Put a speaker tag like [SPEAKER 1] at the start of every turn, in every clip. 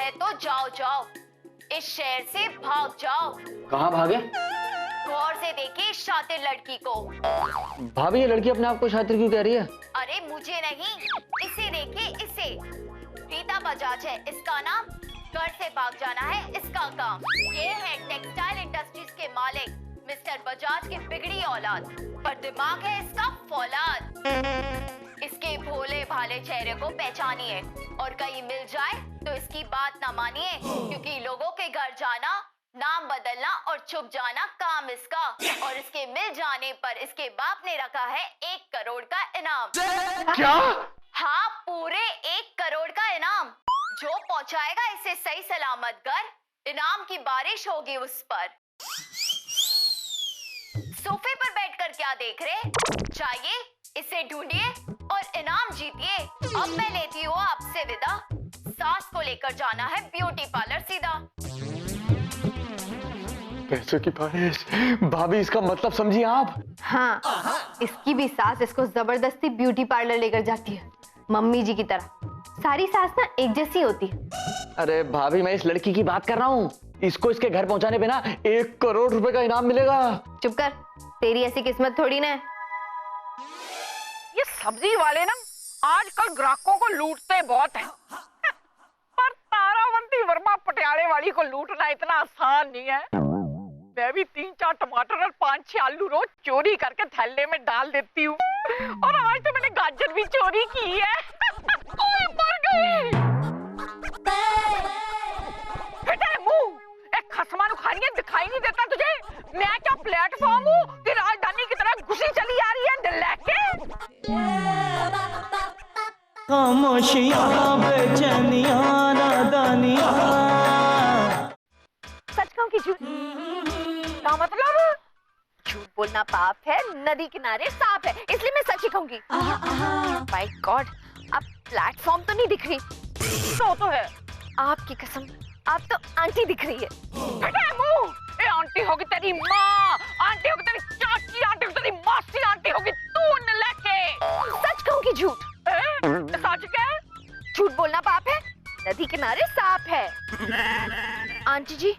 [SPEAKER 1] है तो जाओ जाओ, इस शहर से भाग जाओ।
[SPEAKER 2] कहाँ भागे?
[SPEAKER 1] गौर से देखिए शातिर लड़की को।
[SPEAKER 2] भाभी ये लड़की अपने आप को शातिर क्यों कह रही है?
[SPEAKER 1] अरे मुझे नहीं, इसे देखिए इसे। रीता बजाज है इसका नाम, घर से भाग जाना है इसका काम। ये है टेक्सटाइल इंडस्ट्रीज के मालिक मिस्टर बजाज की बिगड़ी औलाद, पर दिमाग है इसका फौलाद। इसके भोले भाले चेहरे को पहचानिए और कहीं मिल जाए तो इसकी बात ना मानिए, क्योंकि लोगों के घर जाना, नाम बदलना और छुप जाना काम इसका। और इसके मिल जाने पर इसके बाप ने रखा है 1 करोड़ का इनाम।
[SPEAKER 2] क्या?
[SPEAKER 1] हाँ, पूरे 1 करोड़ का इनाम। जो पहुंचाएगा इसे सही सलामत घर, इनाम की बारिश होगी उस पर। सोफे पर बैठकर क्या देख रहे? जाइए इसे ढूंढिए और इनाम जीतिए। अब मैं लेती हूँ आपसे विदा, सास को लेकर जाना है ब्यूटी पार्लर सीधा।
[SPEAKER 2] पैसों की बारिश। भाभी इसका मतलब समझिए आप?
[SPEAKER 3] हाँ, इसकी भी सास इसको जबरदस्ती ब्यूटी पार्लर लेकर जाती है, मम्मी जी की तरह। सारी सास ना एक जैसी होती है।
[SPEAKER 2] अरे भाभी मैं इस लड़की की बात कर रहा हूँ, इसको इसके घर पहुँचाने पे ना 1 करोड़ रुपए का इनाम मिलेगा।
[SPEAKER 3] चुप कर, तेरी ऐसी किस्मत थोड़ी ना है।
[SPEAKER 4] ये सब्जी वाले ना आजकल ग्राहकों को लूटते बहुत हैं। पर तारावंती वर्मा पटियाले वाली को लूटना इतना आसान नहीं है। मैं भी 3-4 टमाटर और 5-6 आलू रोज चोरी करके थैले में डाल देती हूँ, और आज तो मैंने गाजर भी चोरी की है। ओए मर गई। बेटा मुंह, एक खसमा खानी दिखाई नहीं देता तुझे? मैं क्या प्लेटफॉर्म हूँ कि राजधानी की तरह घुसी चली आ रही है लेके?
[SPEAKER 5] खामोशियां बेचैनियां नादानियां।
[SPEAKER 3] सच कहूं कि झूठ?
[SPEAKER 4] क्या मतलब?
[SPEAKER 3] झूठ बोलना पाप है, नदी किनारे सांप है, इसलिए मैं सच ही कहूंगी। माय गॉड, अब प्लेटफॉर्म तो नहीं दिख रही।
[SPEAKER 4] तो है।
[SPEAKER 3] आपकी कसम, आप तो आंटी दिख रही है।
[SPEAKER 4] बेटा मुंह, ये आंटी होगी तेरी माँ, आंटी होगी तेरी चाची, आंटी होगी तेरी मासी, आंटी होगी तू नलके।
[SPEAKER 3] सच कहूं कि झूठ?
[SPEAKER 4] सच क्या?
[SPEAKER 3] झूठ बोलना पाप है, नदी किनारे सांप है। आंटी जी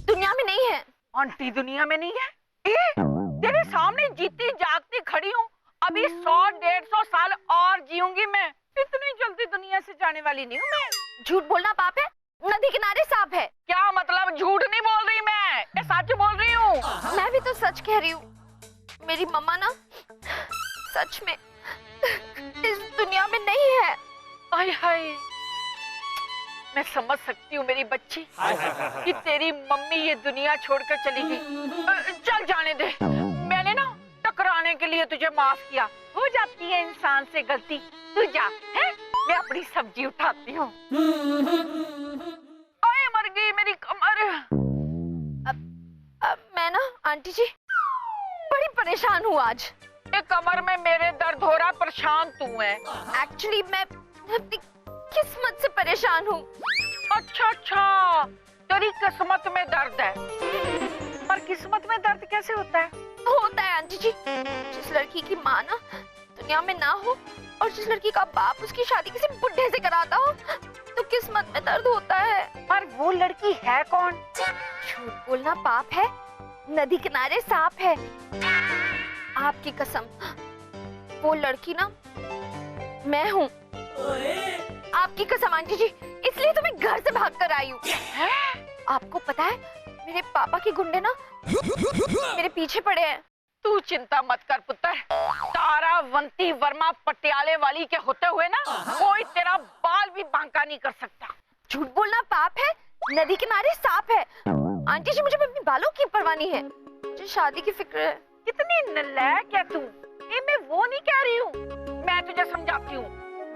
[SPEAKER 3] दुनिया में नहीं है।
[SPEAKER 4] आंटी दुनिया में नहीं है? तेरे सामने जीती जागती खड़ी हूँ। अभी 100-150 साल और जीऊंगी मैं, इतनी जल्दी दुनिया से जाने वाली नहीं हूँ मैं।
[SPEAKER 3] झूठ बोलना पाप है, नदी किनारे सांप है।
[SPEAKER 4] क्या मतलब? झूठ नहीं बोल रही मैं, ये सच बोल रही हूँ।
[SPEAKER 3] मैं भी तो सच कह रही हूँ। मेरी मम्मा ना सच में इस दुनिया में नहीं है।
[SPEAKER 4] हाय हाय, मैं समझ सकती हूँ मेरी बच्ची कि तेरी मम्मी ये दुनिया छोड़कर चली गई। चल जाने दे, मैंने ना टकराने के लिए तुझे माफ किया। हो जाती है इंसान से गलती, तू जा है, मैं अपनी सब्जी उठाती हूँ। ओए मर गई मेरी कमर।
[SPEAKER 3] अब मैं ना आंटी जी बड़ी परेशान हूँ आज।
[SPEAKER 4] ये कमर में मेरे दर्द हो रहा, परेशान तू है।
[SPEAKER 3] एक्चुअली मैं अपनी किस्मत से परेशान हूँ।
[SPEAKER 4] अच्छा अच्छा, तेरी किस्मत में दर्द है। पर किस्मत में दर्द कैसे होता है?
[SPEAKER 3] होता है आंटी जी, जिस लड़की की माँ ना दुनिया में ना हो और जिस लड़की का बाप उसकी शादी किसी बुढ़े से कराता हो, तो किस्मत में दर्द होता है।
[SPEAKER 4] पर वो लड़की है कौन?
[SPEAKER 3] झूठ बोलना पाप है, नदी किनारे सांप है। आपकी कसम, वो लड़की ना मैं हूँ। आपकी कसम आंटी जी, इसलिए तो मैं घर से भाग कर आई हूँ। आपको पता है मेरे पापा के गुंडे ना मेरे पीछे पड़े हैं।
[SPEAKER 4] तू चिंता मत कर पुत्र, तारावंती वर्मा पटियाले वाली के होते हुए ना कोई तेरा बाल भी बांका नहीं कर सकता।
[SPEAKER 3] झूठ बोलना पाप है, नदी किनारे सांप है। आंटी जी मुझे अपने बालों की परवाह नहीं है, मुझे शादी की फिक्र है।
[SPEAKER 4] कितनी नालायक है तू। ये मैं वो नहीं कह रही हूँ, मैं तुझे समझाती हूँ।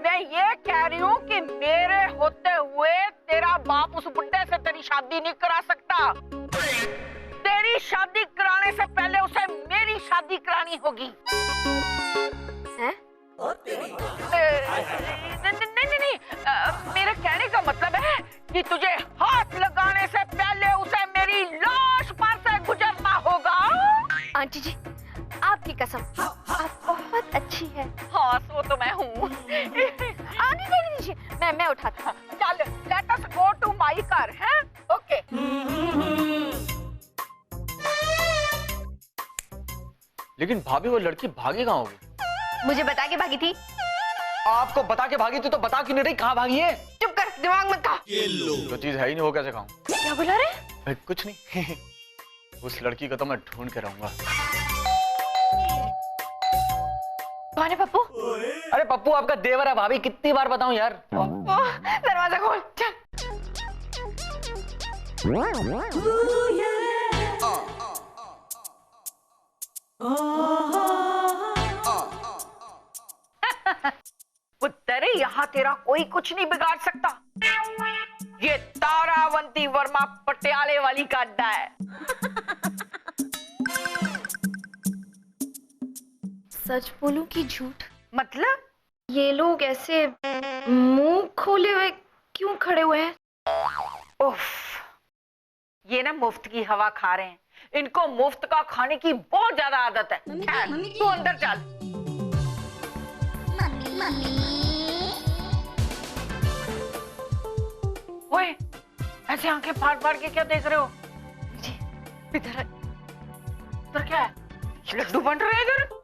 [SPEAKER 4] मैं ये कह रही हूँ कि मेरे होते हुए तेरा बाप उस बुड्ढे से तेरी शादी नहीं करा सकता। तेरी शादी कराने से पहले उसे मेरी शादी करानी होगी।
[SPEAKER 3] हैं?
[SPEAKER 4] नहीं, मेरे कहने का मतलब है कि तुझे हाथ लगाने से पहले उसे मेरी लाश पर से गुजरना होगा।
[SPEAKER 3] आंटी जी आपकी कसम, आप बहुत अच्छी है।
[SPEAKER 4] हाँ, सो तो मैं हूँ।
[SPEAKER 3] नहीं, मैं उठाता हूँ।
[SPEAKER 4] चल let us go to my car हैं? ओके।
[SPEAKER 2] लेकिन भाभी वो लड़की भागी कहाँ होगी?
[SPEAKER 3] मुझे बता के भागी थी।
[SPEAKER 2] आपको बता के भागी थी तो बता क्यों नहीं रही कहाँ भागी है?
[SPEAKER 3] चुप कर, दिमाग मत खा।
[SPEAKER 2] जो चीज है ही नहीं वो कैसे खाऊं?
[SPEAKER 3] क्या बुला रहे?
[SPEAKER 2] भाई कुछ नहीं। उस लड़की को तो मैं ढूंढ के रहूंगा।
[SPEAKER 3] कौन है पप्पू?
[SPEAKER 2] अरे पप्पू आपका देवर है भाभी, कितनी बार बताऊं यार।
[SPEAKER 3] दरवाजा खोल, चल।
[SPEAKER 4] पुत्र, यहाँ तेरा कोई कुछ नहीं बिगाड़ सकता। ये तारावंती वर्मा पटियाले वाली का अड्डा है।
[SPEAKER 3] सच बोलूं कि झूठ?
[SPEAKER 4] मतलब?
[SPEAKER 3] ये लोग ऐसे मुंह खोले हुए क्यों खड़े हुए हैं?
[SPEAKER 4] उफ, ये ना मुफ्त की हवा खा रहे हैं। इनको मुफ्त का खाने की बहुत ज्यादा आदत है। खैर, तू अंदर चल। ओए, ऐसे आंखें फाड़ फाड़ के क्या देख रहे हो?
[SPEAKER 3] जी, इधर
[SPEAKER 4] क्या है? लड्डू बन रहे हैं इधर?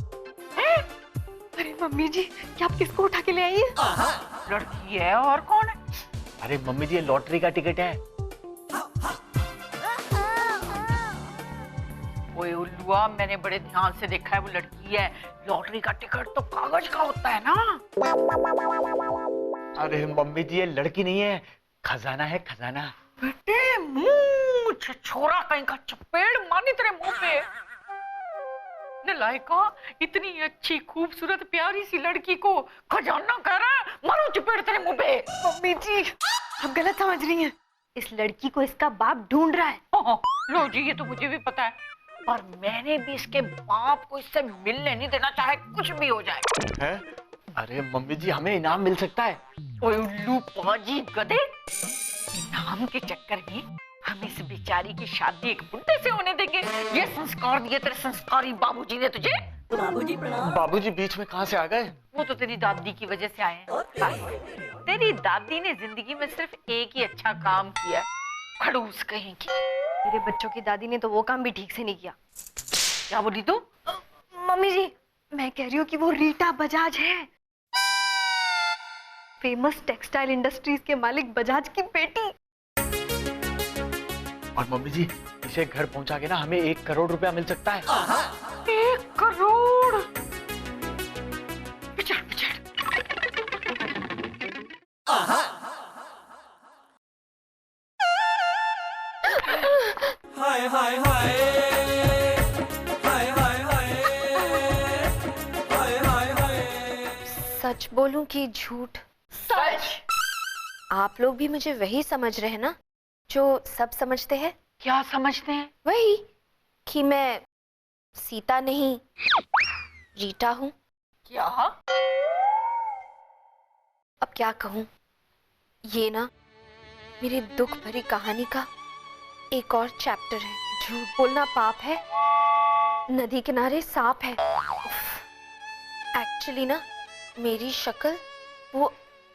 [SPEAKER 3] अरे मम्मी जी, क्या आप किसको उठा के ले आई है?
[SPEAKER 4] लड़की है और कौन है?
[SPEAKER 2] अरे मम्मी जी ये लॉटरी का टिकट है।
[SPEAKER 4] ओए उल्लुआ, मैंने बड़े ध्यान से देखा है, वो लड़की है। लॉटरी का टिकट तो कागज का होता है ना।
[SPEAKER 2] अरे मम्मी जी ये लड़की नहीं है, खजाना है खजाना।
[SPEAKER 4] बेटे मुंह छोरा कहीं का चपेड़ मानी तेरे मुंह पे। नलायका, इतनी अच्छी खूबसूरत प्यारी सी लड़की को खजाना कह रहा है, मारो चपेड़ तेरे मुंह पे।
[SPEAKER 3] मम्मी जी, आप गलत समझ रही हैं। इस लड़की को इसका बाप ढूंढ रहा है।
[SPEAKER 4] लो जी, ये तो मुझे भी पता है, पर मैंने भी इसके बाप को इससे मिलने नहीं देना, चाहे कुछ भी हो जाए।
[SPEAKER 2] है? अरे मम्मी जी हमें इनाम मिल सकता है।
[SPEAKER 4] ओए उल्लू पाजी गधे, इनाम के चक्कर में हम इस बेचारी की शादी एक बुड्ढे से होने देंगे? ये संस्कार दिए तेरे संस्कारी बाबूजी ने तुझे।
[SPEAKER 5] बाबूजी प्रणाम।
[SPEAKER 2] बाबूजी बीच में कहाँ से आ गए?
[SPEAKER 4] वो तो तेरी दादी की वजह से आए हैं। तेरी दादी ने जिंदगी में सिर्फ एक ही अच्छा काम किया, खड़ूस कहीं की।
[SPEAKER 3] मेरे बच्चों की दादी ने तो वो काम भी ठीक से नहीं किया।
[SPEAKER 4] क्या बोली तू?
[SPEAKER 3] मम्मी जी, मैं कह रही हूँ कि वो रीटा बजाज है, फेमस टेक्सटाइल इंडस्ट्रीज के मालिक बजाज की बेटी।
[SPEAKER 2] और मम्मी जी इसे घर पहुंचा के ना हमें 1 करोड़ रुपया मिल सकता है।
[SPEAKER 4] 1 करोड़? पिछड़ पिछड़।
[SPEAKER 5] हाय हाय हाय हाय हाय हाय हाय हाय हाय।
[SPEAKER 3] सच बोलूं कि झूठ?
[SPEAKER 4] सच।
[SPEAKER 3] आप लोग भी मुझे वही समझ रहे हैं ना जो सब समझते हैं?
[SPEAKER 4] क्या समझते हैं?
[SPEAKER 3] वही कि मैं सीता नहीं रीटा हूं।
[SPEAKER 4] क्या?
[SPEAKER 3] अब क्या कहूं, ये ना मेरी दुख भरी कहानी का एक और चैप्टर है। झूठ बोलना पाप है, नदी किनारे सांप है। एक्चुअली ना मेरी शक्ल वो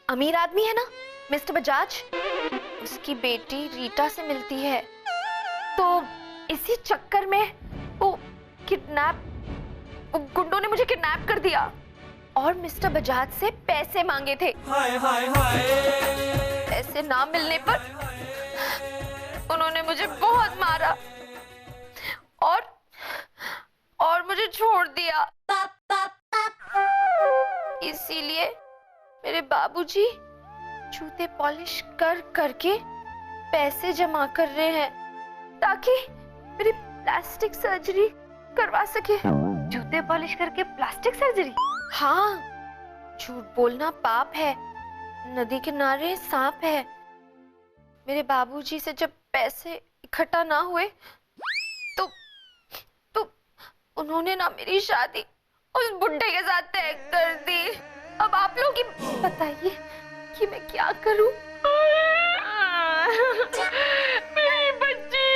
[SPEAKER 3] अमीर आदमी है ना मिस्टर बजाज, उसकी बेटी रीटा से मिलती है। तो इसी चक्कर में वो गुंडों ने मुझे किडनैप कर दिया और मिस्टर बजाज से पैसे मांगे थे।
[SPEAKER 5] हाय हाय हाय।
[SPEAKER 3] पैसे ना मिलने पर उन्होंने मुझे बहुत मारा और मुझे छोड़ दिया। इसीलिए मेरे बाबूजी जूते पॉलिश कर करके पैसे जमा कर रहे हैं ताकि मेरी प्लास्टिक सर्जरी करवा सके।
[SPEAKER 1] जूते पॉलिश करके प्लास्टिक सर्जरी?
[SPEAKER 3] हाँ, झूठ बोलना पाप है, नदी किनारे सांप है। मेरे बाबूजी से जब पैसे इकट्ठा ना हुए तो उन्होंने ना मेरी शादी उस बुड्ढे के साथ तय कर दी। अब आप लोग ही बताइए कि मैं क्या करूं?
[SPEAKER 4] मेरी बच्ची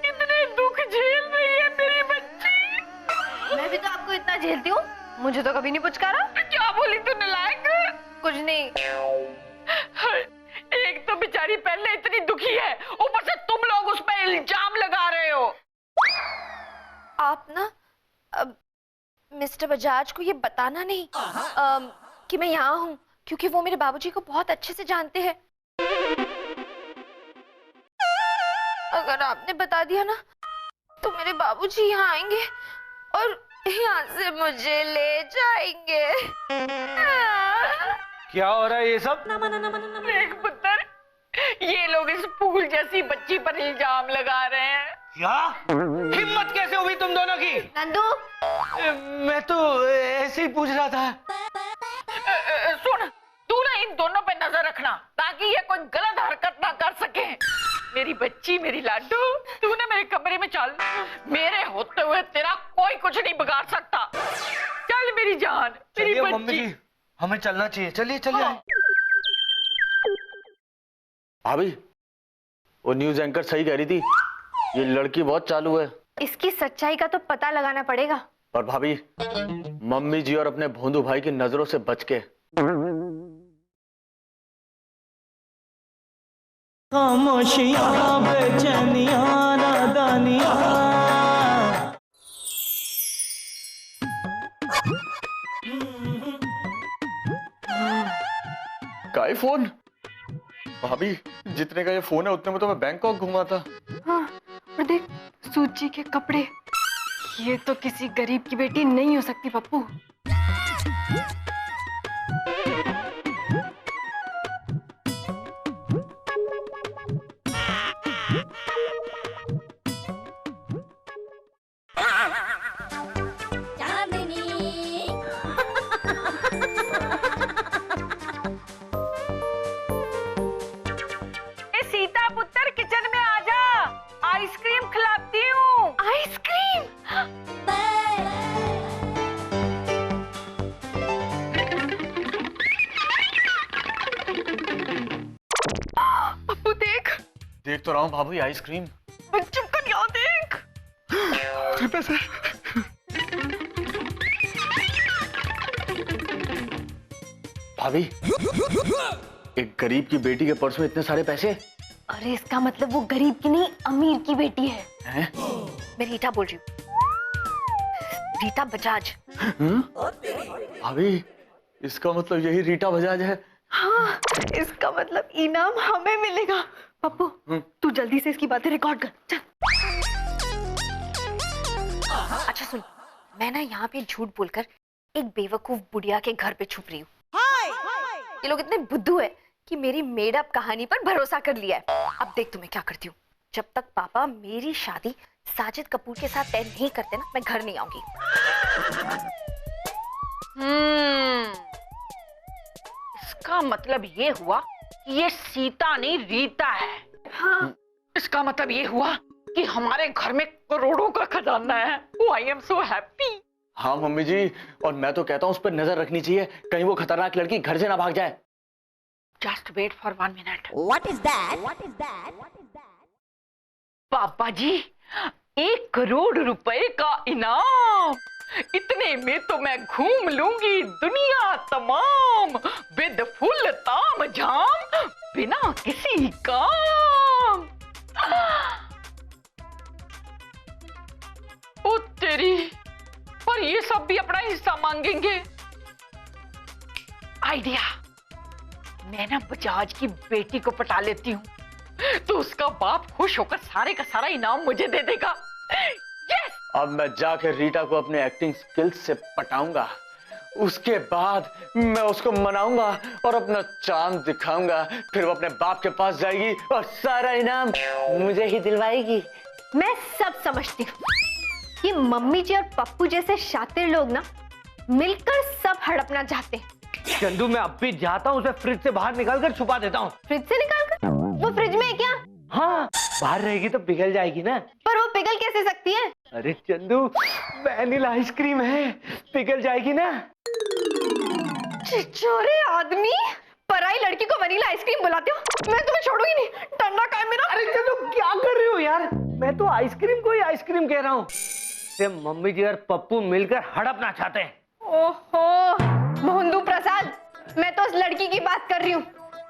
[SPEAKER 4] कितने दुख झेल रही है मेरी बच्ची।
[SPEAKER 1] मैं भी तो आपको इतना झेलती हूँ, मुझे तो कभी नहीं पुचकारा।
[SPEAKER 4] क्या बोली तूने? लायक
[SPEAKER 1] कुछ नहीं।
[SPEAKER 4] एक तो बेचारी पहले इतनी दुखी है, ऊपर से तुम लोग उस पर इल्जाम लगा रहे हो।
[SPEAKER 3] आप ना मिस्टर बजाज को ये बताना नहीं कि मैं यहाँ हूँ, क्योंकि वो मेरे बाबूजी को बहुत अच्छे से जानते हैं। अगर आपने बता दिया ना तो मेरे बाबूजी यहाँ आएंगे और यहाँ से मुझे ले जाएंगे।
[SPEAKER 2] क्या हो रहा है ये सब?
[SPEAKER 4] देख पुत्र, ये लोग इस फूल जैसी बच्ची पर इल्जाम लगा रहे हैं।
[SPEAKER 2] क्या हिम्मत कैसे हुई तुम दोनों की?
[SPEAKER 3] नंदू,
[SPEAKER 2] मैं तो ऐसे ही पूछ रहा था।
[SPEAKER 4] सुन, तू ना इन दोनों पे नजर रखना ताकि ये कोई गलत हरकत ना कर सके। मेरी बच्ची, मेरी लाडू, तू ना मेरे कमरे में चल। मेरे होते हुए तेरा कोई कुछ नहीं बिगाड़ सकता। चल मेरी जान, मेरी
[SPEAKER 2] चलिए मम्मी
[SPEAKER 4] बच्ची।
[SPEAKER 2] जी, हमें चलना चाहिए। चलिए चलिए। भाभी, वो न्यूज एंकर सही कह रही थी, ये लड़की बहुत चालू है।
[SPEAKER 3] इसकी सच्चाई का तो पता लगाना पड़ेगा।
[SPEAKER 2] और भाभी, मम्मी जी और अपने भोंदू भाई की नजरों से बच के।
[SPEAKER 5] खामोशियां, बेचैनियां, नादानियां।
[SPEAKER 2] का ये फोन? भाभी, जितने का ये फोन है उतने में तो मैं बैंकॉक घूमा था।
[SPEAKER 6] हाँ, और देख सूची के कपड़े। ये तो किसी गरीब की बेटी नहीं हो सकती पप्पू।
[SPEAKER 4] सीता पुत्र, किचन में आजा, आइसक्रीम खिलाती हूँ।
[SPEAKER 3] आइसक्रीम?
[SPEAKER 6] पप्पू देख।
[SPEAKER 2] देख तो रहा हूँ भाभी, आइसक्रीम।
[SPEAKER 4] चुप कर, यहाँ देख।
[SPEAKER 2] पैसे। भाभी, एक गरीब की बेटी के पर्स में इतने सारे पैसे?
[SPEAKER 6] अरे इसका मतलब वो गरीब की नहीं, अमीर की बेटी है।
[SPEAKER 2] हैं?
[SPEAKER 3] मैं रीटा बोल रही हूँ, रीटा बजाज।
[SPEAKER 2] भाभी, इसका मतलब यही रीटा बजाज है।
[SPEAKER 6] हाँ, इसका मतलब इनाम हमें मिलेगा। पप्पू, तू जल्दी से इसकी बातें रिकॉर्ड कर। चल।
[SPEAKER 3] अच्छा सुन, मैं ना यहाँ पे झूठ बोलकर एक बेवकूफ बुढ़िया के घर पे छुप रही हूँ। ये लोग इतने बुद्धू है कि मेरी मेड अप कहानी पर भरोसा कर लिया है। अब देख तुम्हें क्या करती हूँ। जब तक पापा मेरी शादी साजिद कपूर के साथ तय नहीं करते ना, मैं घर नहीं आऊंगी।
[SPEAKER 4] इसका मतलब ये हुआ कि ये सीता नहीं रीता है।
[SPEAKER 3] हाँ,
[SPEAKER 4] इसका मतलब ये हुआ कि हमारे घर में करोड़ों का खजाना है। I am so happy.
[SPEAKER 2] हाँ मम्मी जी, और मैं तो कहता हूँ उस पर नजर रखनी चाहिए, कहीं वो खतरनाक लड़की घर से ना भाग जाए।
[SPEAKER 4] Just wait for 1 minute.
[SPEAKER 7] What is that? What is that? What is that?
[SPEAKER 4] पापा जी, 1 करोड़ रुपए का इनाम। इतने में तो मैं घूम लूंगी दुनिया तमाम, विद फुल ताम झाम, बिना किसी काम। ओ तेरी, और ये सब भी अपना हिस्सा मांगेंगे। आइडिया, मैं ना बजाज की बेटी को पटा लेती हूँ, तो उसका बाप खुश होकर सारे का सारा इनाम मुझे दे देगा। यस!
[SPEAKER 2] अब मैं जाकर रीटा को अपने एक्टिंग स्किल्स से पटाऊंगा, उसके बाद मैं उसको मनाऊंगा और अपना चांद दिखाऊंगा। फिर वो अपने बाप के पास जाएगी और सारा इनाम मुझे ही दिलवाएगी।
[SPEAKER 6] मैं सब समझती हूँ। ये मम्मी जी और पप्पू जैसे शातिर लोग ना मिलकर सब हड़पना चाहते हैं।
[SPEAKER 8] चंदू, मैं अब भी जाता हूँ, उसे फ्रिज से बाहर निकाल कर छुपा देता हूँ।
[SPEAKER 6] फ्रिज से निकाल कर? वो फ्रिज में है क्या?
[SPEAKER 8] हाँ, बाहर रहेगी तो पिघल जाएगी ना।
[SPEAKER 6] पर वो पिघल कैसे सकती है?
[SPEAKER 8] अरे चंदू, वैनिला आइसक्रीम है, पिघल जाएगी ना।
[SPEAKER 6] छिछोरे आदमी, पराई लड़की को वनीला आइसक्रीम बुलाते हो? मैं तुम्हें छोड़ूंगी नहीं। ठंडा का है मेरा।
[SPEAKER 8] अरे चंदू, क्या कर रही हो यार? मैं तो आइसक्रीम को ही आइसक्रीम कह रहा हूँ। मम्मी जी और पप्पू मिलकर हड़पना चाहते हैं।
[SPEAKER 6] ओहो, मोहनदू प्रसाद, मैं तो उस लड़की की बात कर रही हूँ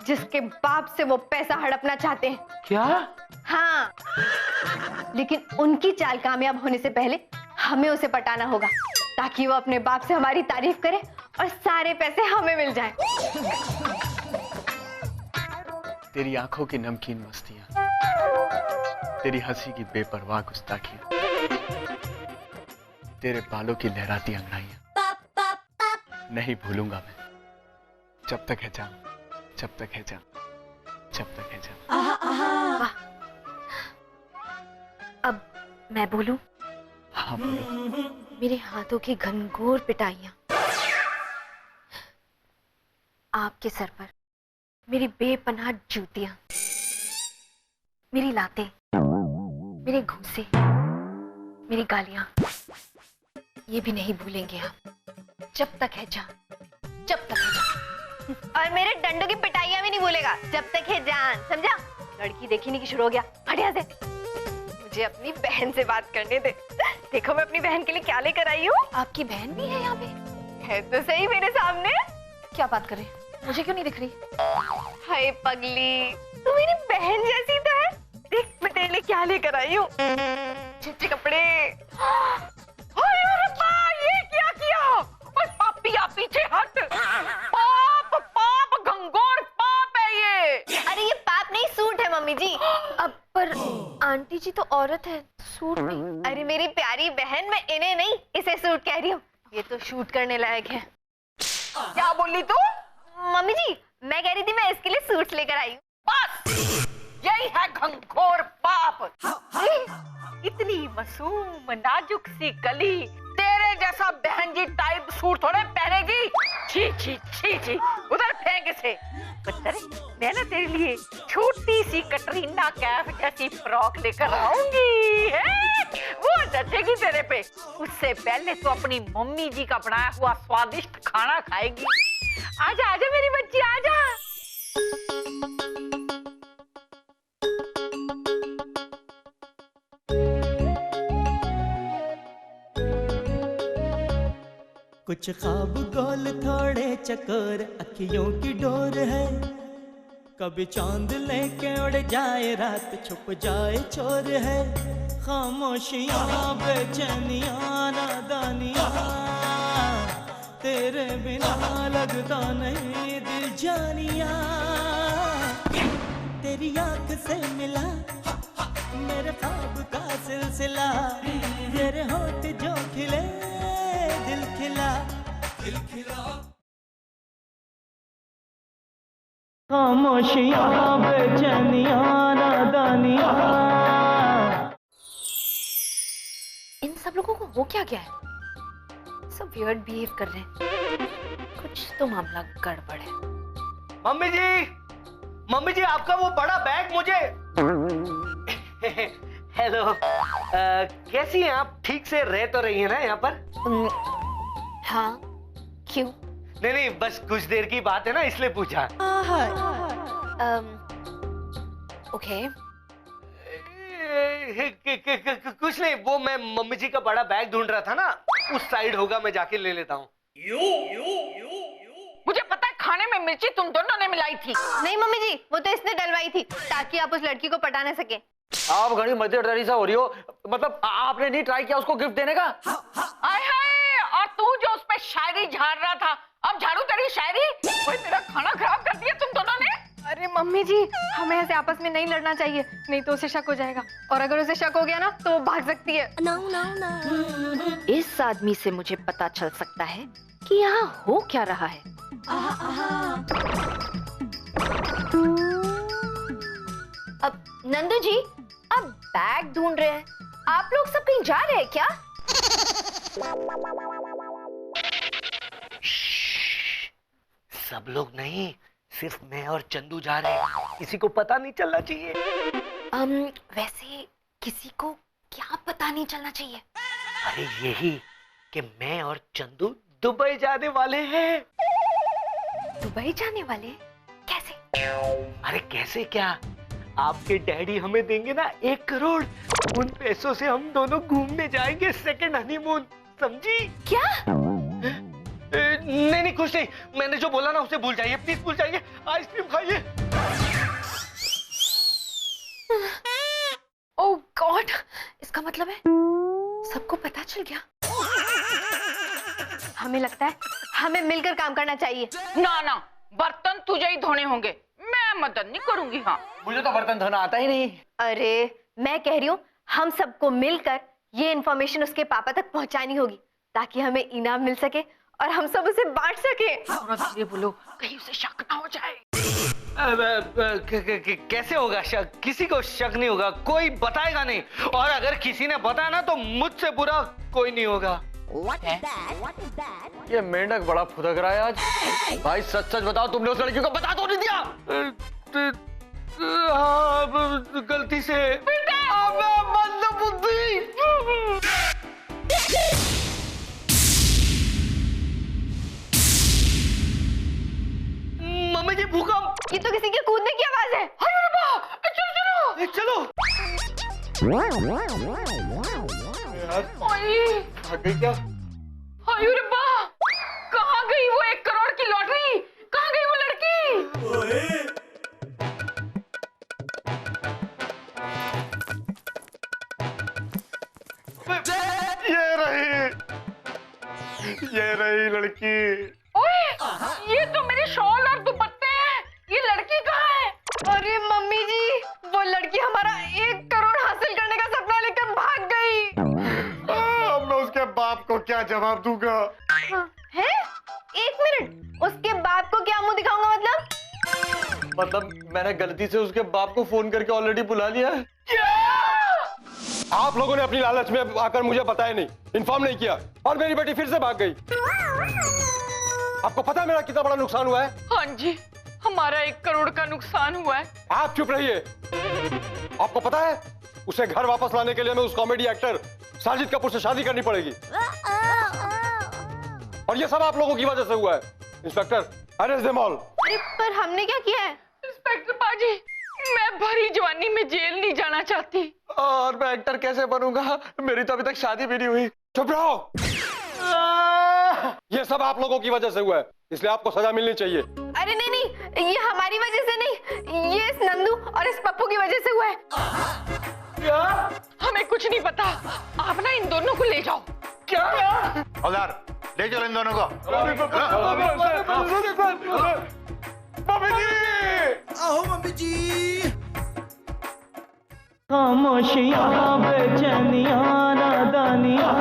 [SPEAKER 6] जिसके बाप से वो पैसा हड़पना चाहते हैं।
[SPEAKER 8] क्या?
[SPEAKER 6] हाँ, लेकिन उनकी चाल कामयाब होने से पहले हमें उसे पटाना होगा, ताकि वो अपने बाप से हमारी तारीफ करे और सारे पैसे हमें मिल जाएं।
[SPEAKER 2] तेरी आंखों की नमकीन मस्तियां, तेरी हंसी की बेपरवाह गुस्ताखियां, तेरे बालों की लहराती अंगड़ाइयां नहीं भूलूंगा मैं, जब तक है जान, जब तक है जान, जब तक है जान।
[SPEAKER 3] अब मैं बोलूं?
[SPEAKER 2] हाँ बोलो।
[SPEAKER 3] मेरे हाथों की घनघोर पिटाइयां, आपके सर पर मेरी बेपनाह जूतियां, मेरी लातें, मेरे घूंसे, मेरी गालियां, ये भी नहीं भूलेंगे आप, जब तक है जान, जब तक है जान।
[SPEAKER 6] और मेरे डंडों की पिटाइयां भी नहीं भूलेगा, जब तक है जान, समझा? लड़की देखी नहीं कि शुरू हो गया, हट यहाँ से। मुझे अपनी बहन से बात करने दे। देखो मैं अपनी बहन के लिए क्या लेकर आई हूँ।
[SPEAKER 3] आपकी बहन भी है यहाँ पे?
[SPEAKER 6] है तो सही मेरे सामने।
[SPEAKER 3] क्या बात कर रहे? मुझे क्यों नहीं दिख रही?
[SPEAKER 6] हाय पगली, तू मेरी बहन जैसी तो है। देख मैं तेरे लिए क्या लेकर आई हूँ। अच्छे कपड़े।
[SPEAKER 4] अरे माँ, ये क्या किया? ओए पापी, आप पीछे हट। पाप पाप, घंघोर पाप है ये।
[SPEAKER 6] अरे ये पाप नहीं, सूट है मम्मी जी।
[SPEAKER 3] अब पर आंटी जी तो औरत है, सूट नहीं।
[SPEAKER 6] अरे मेरी प्यारी बहन, मैं इन्हें नहीं इसे सूट कह रही हूँ। ये तो शूट करने लायक है।
[SPEAKER 4] क्या बोली तू?
[SPEAKER 6] मम्मी जी मैं कह रही थी मैं इसके लिए सूट लेकर आई हूँ।
[SPEAKER 4] बस यही है घंघोर पाप। इतनी मासूम नाजुक सी कली तेरे जैसा बहन जी टाइप सूट थोड़े पहनेगी। छी छी छी छी, उधर फेंक इसे। बच्चरे, मैं ना तेरे लिए छोटी सी कटरीना कैफ जैसी फ्रॉक लेकर आऊंगी, वो जचेगी तेरे पे। उससे पहले तो अपनी मम्मी जी का बनाया हुआ स्वादिष्ट खाना खाएगी। आजा आजा मेरी बच्ची, आजा।
[SPEAKER 5] कुछ ख्वाब गोल थोड़े चकोर अखियों की डोर है, कभी चांद लेके उड़ जाए रात छुप जाए चोर है। खामोशियां बेचैनियां नादानियां, तेरे बिना लगता नहीं दिल जानिया। तेरी आंख से मिला मेरे ख्वाब का सिलसिला, तेरे होठ जो खिले दिल खिला, दिल खिला। खामोशियां बेचैनियां नादानियां।
[SPEAKER 3] इन सब लोगों को हो क्या गया है? सब वियर्ड बिहेव कर रहे हैं, कुछ तो मामला गड़बड़ है।
[SPEAKER 8] मम्मी जी आपका वो बड़ा बैग मुझे। हेलो, कैसी हैं आप? ठीक से रह तो रही हैं ना यहाँ पर?
[SPEAKER 3] हाँ, क्यों?
[SPEAKER 8] नहीं बस कुछ देर की बात है ना, इसलिए पूछा।
[SPEAKER 3] ओके।
[SPEAKER 8] कुछ नहीं, वो मैं मम्मी जी का बड़ा बैग ढूंढ रहा था ना, उस साइड होगा, मैं जाके ले लेता हूँ।
[SPEAKER 4] मुझे पता है खाने में मिर्ची तुम दोनों ने मिलाई थी।
[SPEAKER 6] नहीं मम्मी जी, वो तो इसने डलवाई थी ताकि आप उस लड़की को पटा ना सके।
[SPEAKER 2] आप घड़ी मजेदारी सा हो रही हो, मतलब आपने नहीं ट्राई किया उसको गिफ्ट देने का?
[SPEAKER 4] आय हाय, और तू जो उस पे शायरी झाड़ रहा था, अब झाड़ू तेरी शायरी। ओए मेरा खाना खराब कर दिया तुम दोनों ने।
[SPEAKER 6] अरे मम्मी जी, हमें ऐसे आपस में नहीं लड़ना चाहिए, नहीं तो उसे शक हो जाएगा, और अगर उसे शक हो गया ना तो वो भाग सकती है।
[SPEAKER 3] इस आदमी से मुझे पता चल सकता है कि यहाँ हो क्या रहा है।
[SPEAKER 6] अब नंदू जी, आप बैग ढूंढ रहे हैं, आप लोग सब कहीं जा रहे हैं क्या?
[SPEAKER 8] सब लोग नहीं, सिर्फ मैं और चंदू जा रहे हैं, किसी को पता नहीं चलना चाहिए।
[SPEAKER 3] वैसे किसी को क्या पता नहीं चलना चाहिए?
[SPEAKER 8] अरे यही कि मैं और चंदू दुबई जाने वाले हैं।
[SPEAKER 3] दुबई जाने वाले? कैसे?
[SPEAKER 8] अरे कैसे क्या, आपके डैडी हमें देंगे ना 1 करोड़, उन पैसों से हम दोनों घूमने जाएंगे, सेकंड हनीमून, समझी?
[SPEAKER 3] क्या?
[SPEAKER 8] नहीं कुछ नहीं, मैंने जो बोला ना उसे भूल जाइए, प्लीज भूल जाइए। आइसक्रीम खाइए।
[SPEAKER 3] मिल गया।
[SPEAKER 6] हमें लगता है हमें मिलकर काम करना चाहिए।
[SPEAKER 4] ना ना, बर्तन तुझे ही धोने होंगे, मैं मदद नहीं करूंगी। हाँ,
[SPEAKER 2] मुझे तो बर्तन धोना आता ही नहीं।
[SPEAKER 6] अरे मैं कह रही हूँ हम सबको मिलकर ये इन्फॉर्मेशन उसके पापा तक पहुंचानी होगी ताकि हमें इनाम मिल सके और हम सब उसे बांट सके।
[SPEAKER 4] थोड़ा धीरे बोलो, कहीं उसे शक ना हो जाए।
[SPEAKER 8] कैसे होगा शक? किसी को शक नहीं होगा, कोई बताएगा नहीं, और अगर किसी ने बताया ना तो मुझसे बुरा कोई नहीं होगा।
[SPEAKER 7] What is that? What is that?
[SPEAKER 2] ये मेंढक बड़ा फुदक रहा है आज। भाई सच सच बताओ, तुमने उस लड़की को बता तो नहीं दिया?
[SPEAKER 8] हाँ, गलती से। मम्मी जी, भूकंप!
[SPEAKER 6] ये तो किसी के कूदने की आवाज है।
[SPEAKER 8] चलो चलो। क्या?
[SPEAKER 4] हाय रब्बा, कहाँ गई वो 1 करोड़ की लॉटरी? कहाँ गई वो लड़की?
[SPEAKER 8] ये रही लड़की।
[SPEAKER 4] ओए, ये तो मेरे शॉल और दुपट्टे हैं। ये लड़की कहाँ है?
[SPEAKER 6] अरे मम्मी जी, वो लड़की हमारा 1 करोड़ हासिल करने का सपना लेकर भाग गई।
[SPEAKER 8] अब मैं उसके बाप को क्या जवाब दूंगा?
[SPEAKER 6] है? 1 मिनट, उसके बाप को क्या मुंह दिखाऊंगा?
[SPEAKER 2] मतलब मैंने गलती से उसके बाप को फोन करके ऑलरेडी बुला लिया है।
[SPEAKER 9] आप लोगों ने अपनी लालच में आकर मुझे बताया नहीं, इन्फॉर्म नहीं किया, और मेरी बेटी फिर से भाग गई। आपको पता है मेरा कितना बड़ा नुकसान हुआ है?
[SPEAKER 4] हाँ जी, हमारा 1 करोड़ का नुकसान हुआ है।
[SPEAKER 9] आप चुप रहिए। आपको पता है उसे घर वापस लाने के लिए हमें उस कॉमेडी एक्टर साजिद कपूर से शादी करनी पड़ेगी, और ये सब आप लोगों की वजह से हुआ है। Inspector, arrest them all.
[SPEAKER 6] अरे पर हमने क्या किया है?
[SPEAKER 4] इंस्पेक्टर बाजी, मैं भरी जवानी में जेल नहीं जाना चाहती।
[SPEAKER 2] और मैं एक्टर कैसे बनूंगा? मेरी तो अभी तक शादी भी नहीं हुई।
[SPEAKER 9] चुप रहो। ये सब आप लोगों की वजह से हुआ है, इसलिए आपको सजा मिलनी चाहिए।
[SPEAKER 6] अरे नहीं नहीं, ये हमारी वजह से नहीं, ये इस नंदू और इस पप्पू की वजह से हुआ है।
[SPEAKER 4] क्या? हमें कुछ नहीं पता, आप ना इन दोनों को ले जाओ। क्या?
[SPEAKER 10] हवलदार, ले चलो इन दोनों को।
[SPEAKER 5] आओ मम्मी जी।
[SPEAKER 11] खामोशियां बेचैनियां नादानियां